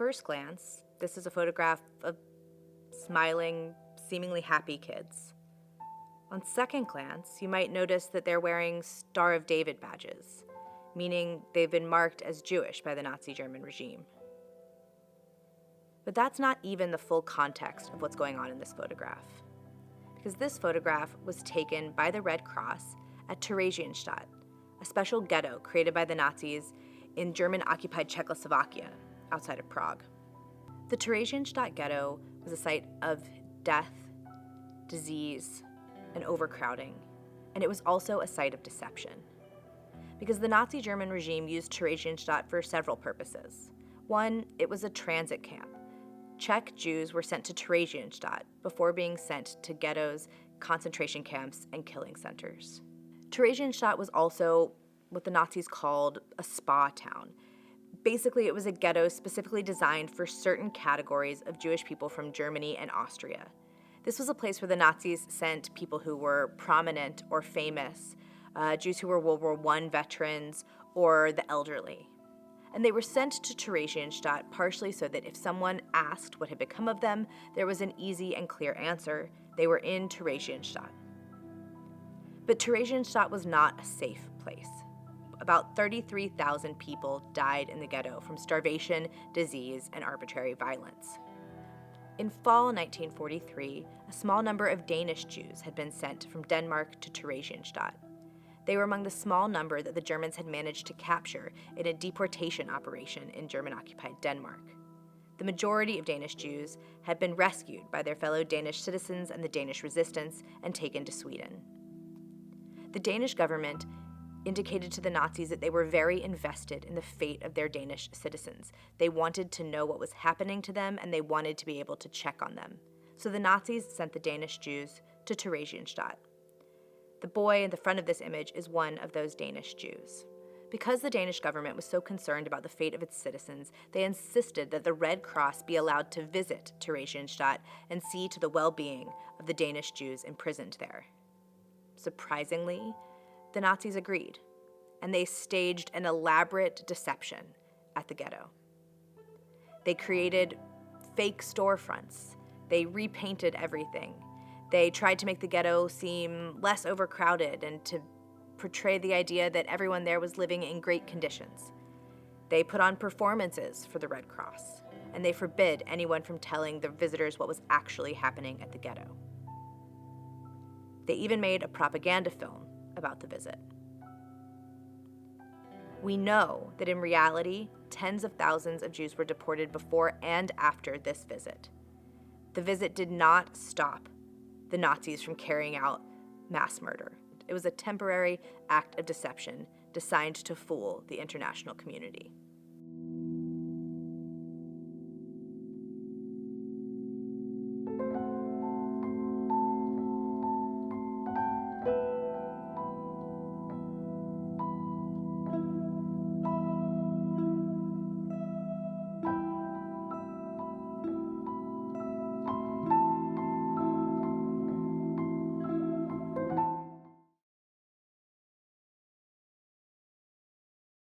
first glance, this is a photograph of smiling, seemingly happy kids. On second glance, you might notice that they're wearing Star of David badges, meaning they've been marked as Jewish by the Nazi German regime. But that's not even the full context of what's going on in this photograph, because this photograph was taken by the Red Cross at Theresienstadt, a special ghetto created by the Nazis in German-occupied Czechoslovakia, outside of Prague. The Theresienstadt ghetto was a site of death, disease, and overcrowding, and it was also a site of deception. Because the Nazi German regime used Theresienstadt for several purposes. One, it was a transit camp. Czech Jews were sent to Theresienstadt before being sent to ghettos, concentration camps, and killing centers. Theresienstadt was also what the Nazis called a spa town. Basically, it was a ghetto specifically designed for certain categories of Jewish people from Germany and Austria. This was a place where the Nazis sent people who were prominent or famous, Jews who were World War I veterans, or the elderly. And they were sent to Theresienstadt partially so that if someone asked what had become of them, there was an easy and clear answer. They were in Theresienstadt. But Theresienstadt was not a safe place. About 33,000 people died in the ghetto from starvation, disease, and arbitrary violence. In fall 1943, a small number of Danish Jews had been sent from Denmark to Theresienstadt. They were among the small number that the Germans had managed to capture in a deportation operation in German-occupied Denmark. The majority of Danish Jews had been rescued by their fellow Danish citizens and the Danish resistance and taken to Sweden. The Danish government indicated to the Nazis that they were very invested in the fate of their Danish citizens. They wanted to know what was happening to them, and they wanted to be able to check on them. So the Nazis sent the Danish Jews to Theresienstadt. The boy in the front of this image is one of those Danish Jews. Because the Danish government was so concerned about the fate of its citizens, they insisted that the Red Cross be allowed to visit Theresienstadt and see to the well-being of the Danish Jews imprisoned there. Surprisingly, the Nazis agreed, and they staged an elaborate deception at the ghetto. They created fake storefronts. They repainted everything. They tried to make the ghetto seem less overcrowded and to portray the idea that everyone there was living in great conditions. They put on performances for the Red Cross, and they forbid anyone from telling the visitors what was actually happening at the ghetto. They even made a propaganda film about the visit. We know that in reality, tens of thousands of Jews were deported before and after this visit. The visit did not stop the Nazis from carrying out mass murder. It was a temporary act of deception designed to fool the international community.